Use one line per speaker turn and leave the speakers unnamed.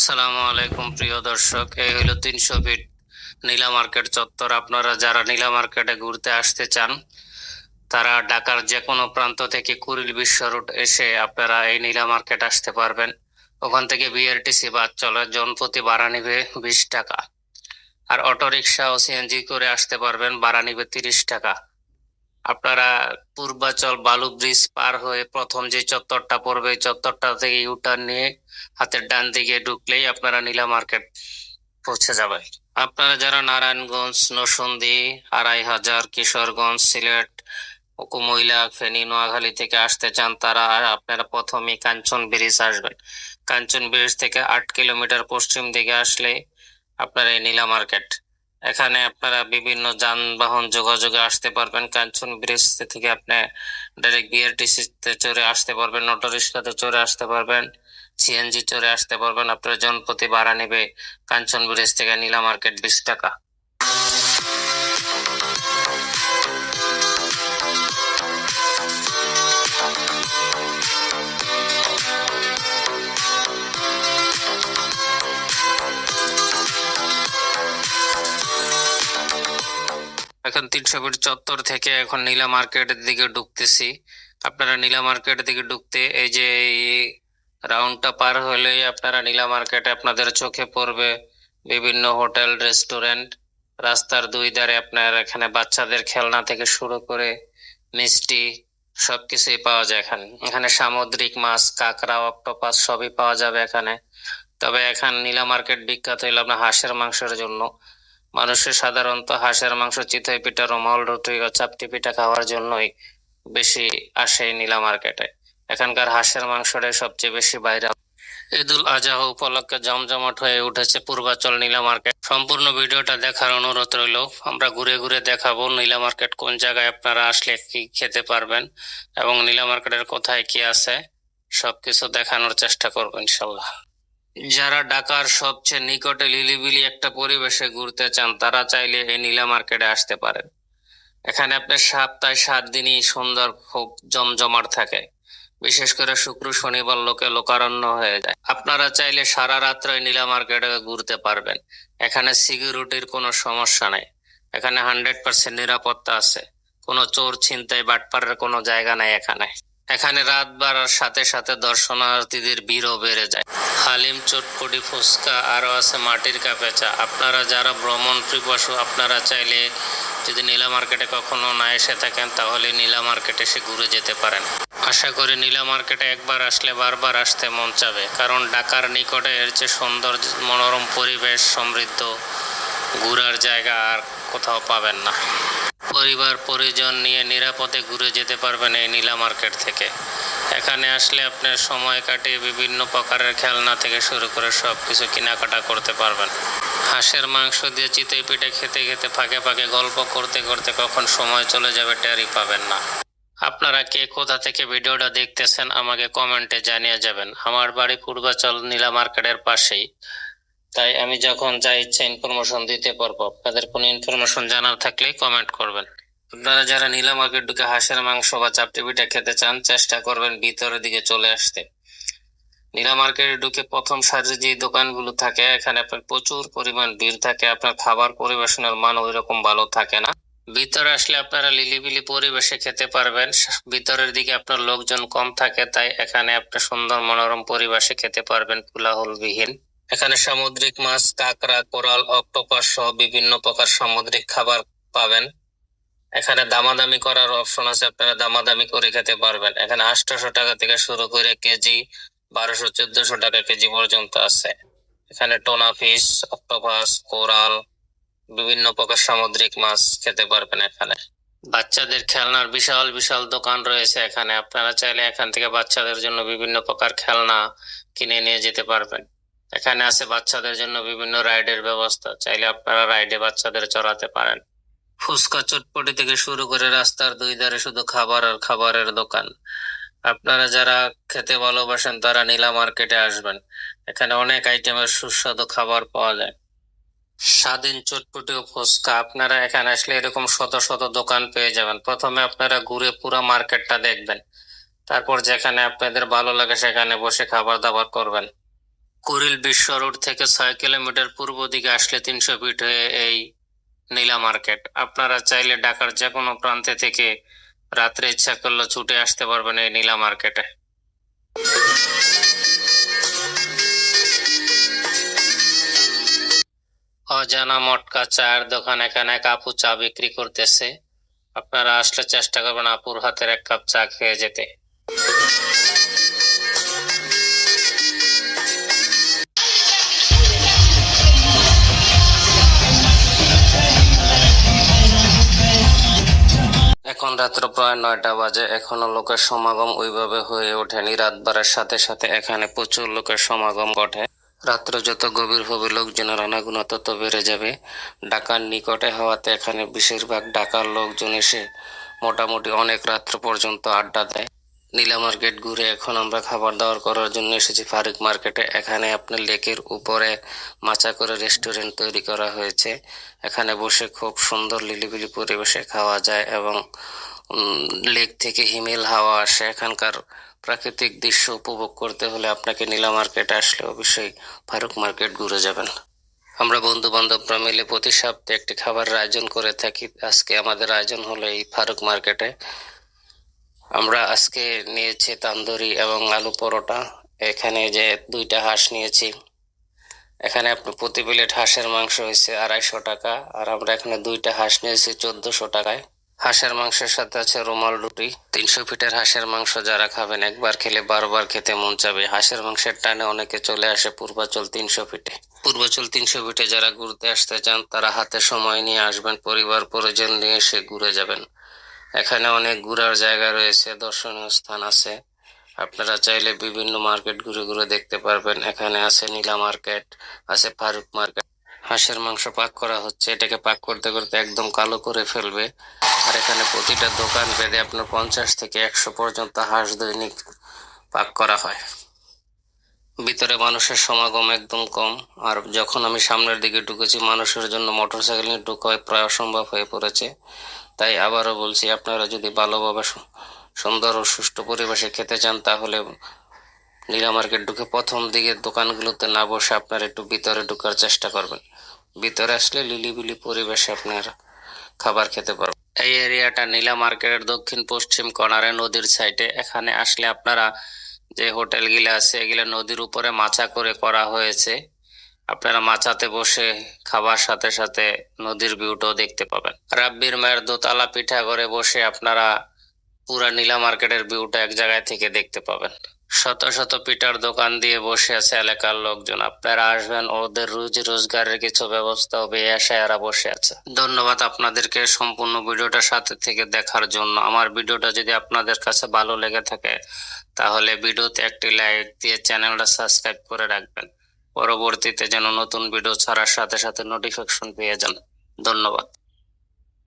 আসসালামু আলাইকুম প্রিয় দর্শক, এই হলো 300 ফিট নীলা মার্কেট চত্বর। আপনারা যারা নীলা মার্কেটে ঘুরতে আসতে চান তারা ঢাকার যে কোনো প্রান্ত থেকে কুড়িল বিশ্ব রোড এসে আপনারা এই নীলা মার্কেট আসতে পারবেন। ওখান থেকে বিআরটিসি বাস চলে, জনপ্রতি ভাড়া নিবে 20 টাকা। আর অটো রিক্সা ও সিএনজি করে আসতে পারবেন, ভাড়া নিবে 30 টাকা। আপনারা পূর্বাচল বালু ব্রিজ পার হয়ে প্রথম যে চত্বরটা পড়বে এই চত্বরটা থেকে ইউটার্ন নিয়ে হাতের ডান দিকে ঢুকলেই আপনারা নীলা মার্কেট পৌঁছে যাবে। আপনারা যারা নারায়ণগঞ্জ, নরসিংদী, 2500, কিশোরগঞ্জ, সিলেট, কুমিল্লা, ফেনী, নোয়াখালী থেকে আসতে চান তারা আপনারা প্রথমে কাঞ্চন ব্রিজ আসবেন। কাঞ্চন ব্রিজ থেকে 8 কিলোমিটার পশ্চিম দিকে আসলে আপনারা এই নীলা মার্কেট। এখানে আপনারা বিভিন্ন যানবাহন যোগাযোগে আসতে পারবেন। কাঞ্চন ব্রিজ থেকে আপনি ডাইরেক্ট বিআরটিসি তে চড়ে আসতে পারবেন, অটো রিক্সাতে চড়ে আসতে পারবেন, সিএনজি চড়ে আসতে পারবেন। আপনার জনপ্রতি ভাড়া নেবে কাঞ্চন ব্রিজ থেকে নীলা মার্কেট 20 টাকা। এখন 300 ফিট চত্বর থেকে এখন নীলা মার্কেটের দিকে ঢুকতেছি। আপনারা নীলা মার্কেটের দিকে ঢুকতে এই যে রাউন্ডটা পার হলেই আপনারা নীলা মার্কেটে আপনাদের চোখে পড়বে বিভিন্ন হোটেল, রেস্টুরেন্ট। রাস্তার দুই ধারে আপনার এখানে বাচ্চাদের খেলনা থেকে শুরু করে মিষ্টি সবকিছুই পাওয়া যায়। এখানে সামুদ্রিক মাছ, কাঁকড়া, অক্টোপাস সবই পাওয়া যাবে এখানে। তবে এখানে নীলা মার্কেট বিখ্যাত হলো আপনার হাঁসের মাংসের জন্য। মানুষের সাধারণত হাঁসের মাংস, চিতই পিঠা, রুমাল রুটি ও চাপটি পিঠা খাওয়ার জন্যই বেশি আসে এই নীলা মার্কেটে। এখানকার হাঁসের মাংসটাই সবচেয়ে বেশি ভাইরাল। ঈদুল আজহা উপলক্ষে জমজমাট হয়ে উঠেছে পূর্বাচল নীলা মার্কেট। সম্পূর্ণ ভিডিওটা দেখার অনুরোধ রইল। আমরা ঘুরে ঘুরে দেখাবো নীলা মার্কেট কোন জায়গায় আপনারা আসলে কি খেতে পারবেন এবং নীলা মার্কেটের কোথায় কি আছে সবকিছু দেখানোর চেষ্টা করবো ইনশাল্লাহ। যারা ঢাকার সবচেয়ে নিকটে লিলিবিলি একটা পরিবেশে ঘুরতে চান তারা চাইলে এই নীলা মার্কেটে আসতে পারেন। এখানে আপনার সপ্তাহে 7 দিনই সুন্দর, খুব জমজমাট থাকে। বিশেষ করে শুক্র শনিবার লোকে লোকারণ্য হয়ে যায়। আপনারা চাইলে সারা রাত্র নীলা মার্কেটে ঘুরতে পারবেন। এখানে সিকিউরিটির কোনো সমস্যা নেই। এখানে 100% নিরাপত্তা আছে। কোনো চোর, ছিনতাই, বাটপারের কোনো জায়গা নাই এখানে। এখানে রাত বাড়ার সাথে সাথে দর্শনার্থীদের ভিড়ও বেড়ে যায়। হালিম, চটপটি, ফুচকা, আরো আছে মাটির কাপে চা। আপনারা যারা ভ্রমণ পিপাসু আপনারা চাইলে যদি নীলা মার্কেটে কখনো না এসে থাকেন তাহলে নীলা মার্কেটে এসে ঘুরে যেতে পারেন। আশা করি নীলা মার্কেটে একবার আসলে বারবার আসতে মন চাবে, কারণ ঢাকার নিকটে এর চেয়ে সুন্দর, মনোরম পরিবেশ সমৃদ্ধ ঘোরার জায়গা আর কোথাও পাবেন না। পরিবার পরিজন নিয়ে নিরাপদে ঘুরে যেতে পারবেন এই নীলা মার্কেট থেকে। এখানে আসলে আপনার সময় কাটিয়ে বিভিন্ন প্রকারের খেলনা থেকে শুরু করে সবকিছু কেনাকাটা করতে পারবেন। হাঁসের মাংস দিয়ে চিতই পিঠে খেতে খেতে ফাঁকে ফাঁকে গল্প করতে করতে কখন সময় চলে যাবে টেরই পাবেন না। আপনারা কে কোথা থেকে ভিডিওটা দেখতেছেন আমাকে কমেন্টে জানিয়ে যাবেন। আমার বাড়ি পূর্বাচল নীলা মার্কেটের পাশেই, তাই আমি যখন যা ইচ্ছা ইনফরমেশন দিতে পারবো। আপনাদের কোনো ইনফরমেশন জানার থাকলে কমেন্ট করবেন। আপনারা যারা নীলা মার্কেট ঢুকে হাঁসের মাংস বা চাপটি পিঠা খেতে চান চেষ্টা করবেন ভিতরের দিকে চলে আসতে। নীলা মার্কেটে ঢুকে প্রথম সারির যে দোকানগুলো থাকে এখানে আপনার প্রচুর পরিমাণ ভিড় থাকে। আপনার খাবার পরিবেশনের মান ওই রকম ভালো থাকে না। ভিতরে আসলে আপনারা লিলিবিলি পরিবেশে খেতে পারবেন। ভিতরের দিকে আপনার লোকজন কম থাকে, তাই এখানে আপনার সুন্দর মনোরম পরিবেশে খেতে পারবেন কোলাহলবিহীন। এখানে সামুদ্রিক মাছ, কাঁকড়া, কোরাল, অক্টোপাস সহ বিভিন্ন প্রকার সামুদ্রিক খাবার পাবেন। এখানে দামাদামি করার অপশন আছে, আপনারা দামাদামি করে খেতে পারবেন। এখানে 800 টাকা থেকে শুরু করে কেজি 1200-1400 টাকা কেজি পর্যন্ত আছে। এখানে টোনা ফিশ, অক্টোপাস, কোরাল, বিভিন্ন প্রকার সামুদ্রিক মাছ খেতে পারবেন। এখানে বাচ্চাদের খেলনার বিশাল বিশাল দোকান রয়েছে। এখানে আপনারা চাইলে এখান থেকে বাচ্চাদের জন্য বিভিন্ন প্রকার খেলনা কিনে নিয়ে যেতে পারবেন। এখানে আছে বাচ্চাদের জন্য বিভিন্ন রাইডের ব্যবস্থা, চাইলে আপনারা রাইডে বাচ্চাদের চড়াতে পারেন। ফুচকা, চটপটি থেকে শুরু করে রাস্তার দুই ধারে শুধু খাবার আর খাবারের দোকান। আপনারা যারা খেতে ভালোবাসেন তারা নীলা মার্কেটে আসবেন। এখানে অনেক আইটেমের সুস্বাদু খাবার পাওয়া যায়। স্বাধীন চটপটি ও ফুচকা, আপনারা এখানে আসলে এরকম শত শত দোকান পেয়ে যাবেন। প্রথমে আপনারা ঘুরে পুরো মার্কেটটা দেখবেন, তারপর যেখানে আপনাদের ভালো লাগে সেখানে বসে খাবার দাবার করবেন। কুড়িল বিশ্ব রোড থেকে 6 কিলোমিটার পূর্ব দিকে আসলে 300 ফিট হয়ে এই নীলা মার্কেট। আপনারা চাইলে ঢাকার যে কোনো প্রান্তে থেকে রাত্রে ইচ্ছা করলে ছুটে আসতে পারবেন এই নীলা মার্কেটে। অজানা মটকা চায়ের দোকান, এখানে এক আপু চা বিক্রি করতেছে। আপনারা আসলে চেষ্টা করবেন আপুর হাতের এক কাপ চা খেয়ে যেতে। এখন রাত্র প্রায় 9টা বাজে, এখনো লোকের সমাগম ওইভাবে হয়ে ওঠেনি। রাত বাড়ার সাথে সাথে এখানে প্রচুর লোকের সমাগম ঘটে। রাত্র যত গভীর হবে লোকজনের আনাগোনা তত বেড়ে যাবে। ঢাকার নিকটে হওয়াতে এখানে বেশিরভাগ ঢাকার লোকজন এসে মোটামুটি অনেক রাত্র পর্যন্ত আড্ডা দেয়। নীলা মার্কেট ঘুরে এখন আমরা খাবার দাবার করার জন্য এসেছি ফারুক মার্কেটে। এখানে আপনার লেকের উপরে মাচা করে রেস্টুরেন্ট তৈরি করা হয়েছে। এখানে বসে খুব সুন্দর নিরিবিলি পরিবেশে খাওয়া যায় এবং লেক থেকে হিমেল হাওয়া আসে। এখানকার প্রাকৃতিক দৃশ্য উপভোগ করতে হলে আপনাকে নীলা মার্কেটে আসলে অবশ্যই ফারুক মার্কেট ঘুরে যাবেন। আমরা বন্ধু বান্ধবরা মিলে প্রতি সপ্তাহে একটি খাবারের আয়োজন করে থাকি। আজকে আমাদের আয়োজন হলো এই ফারুক মার্কেটে। আমরা আজকে নিয়েছি তান্দুরি এবং আলু পরোটা। এখানে যে 2টা হাঁস নিয়েছি। এখানে আপনার প্রতি প্লেট হাঁসের মাংস হয়েছে 250 টাকা, আর আমরা এখানে 2টা হাঁস নিয়েছি 1400 টাকায়। হাঁসের মাংসের সাথে আছে রুমাল রুটি। 300 ফিটের হাঁসের মাংস যারা খাবেন একবার খেলে বারবার খেতে মন চাবে। হাঁসের মাংসের টানে অনেকে চলে আসে পূর্বাচল 300 ফিটে। পূর্বাচল 300 ফিটে যারা ঘুরতে আসতে চান তারা হাতে সময় নিয়ে আসবেন, পরিবার পরিজন নিয়ে এসে ঘুরে যাবেন। এখানে অনেক ঘোরার জায়গা রয়েছে, দর্শনীয় স্থান আছে। আপনারা চাইলে বিভিন্ন মার্কেট ঘুরে ঘুরে দেখতে পারবেন। এখানে আছে নীলা মার্কেট, আছে ফারুক মার্কেট। হাঁসের মাংস পাক করা হচ্ছে, এটাকে পাক করতে করতে একদম কালো করে ফেলবে। আর এখানে প্রতিটা দোকান ভেদে আপনার 50 থেকে 100 পর্যন্ত হাঁস দৈনিক পাক করা হয়। ভিতরে মানুষের সমাগম একদম কম। আর যখন আমি সামনের দিকে ঢুকেছি মানুষের জন্য মোটরসাইকেল নিয়ে ঢোকা প্রায় অসম্ভব হয়ে পড়েছে। তাই আবারও বলছি, আপনারা যদি ভালোভাবে সুন্দর ও সুষ্ঠু পরিবেশে খেতে চান তাহলে নীলা মার্কেট ঢুকে প্রথম দিকে দোকানগুলোতে না বসে আপনারা একটু ভিতরে ঢোকার চেষ্টা করবেন। ভিতরে আসলে লিলিবিলি পরিবেশে আপনারা খাবার খেতে পারবেন। এই এরিয়াটা নীলা মার্কেটের দক্ষিণ পশ্চিম কর্নারে নদীর সাইডে। এখানে আসলে আপনারা যে হোটেলগুলো আছে এগুলো নদীর উপরে মাচা করে করা হয়েছে। আপনারা মাচাতে বসে খাবার সাথে সাথে নদীর ভিউটাও দেখতে পাবেন। রাব্বির মায়ের দোতলা পিঠা করে বসে আপনারা পুরা নীলা মার্কেটের ভিউটা এক জায়গায় থেকে দেখতে পাবেন। শত শত পিঠার দোকান দিয়ে বসে আছে এলাকার লোকজন। আপনারা আসবেন, ওদের রুজি রোজগারের কিছু ব্যবস্থা হবে, এই আশায় এরা বসে আছে। ধন্যবাদ আপনাদেরকে সম্পূর্ণ ভিডিওটা সাথে থেকে দেখার জন্য। আমার ভিডিওটা যদি আপনাদের কাছে ভালো লেগে থাকে তাহলে ভিডিওতে একটি লাইক দিয়ে চ্যানেলটা সাবস্ক্রাইব করে রাখবেন, পরবর্তীতে যেন নতুন ভিডিও ছাড়ার সাথে সাথে নোটিফিকেশন পেয়ে যান। ধন্যবাদ।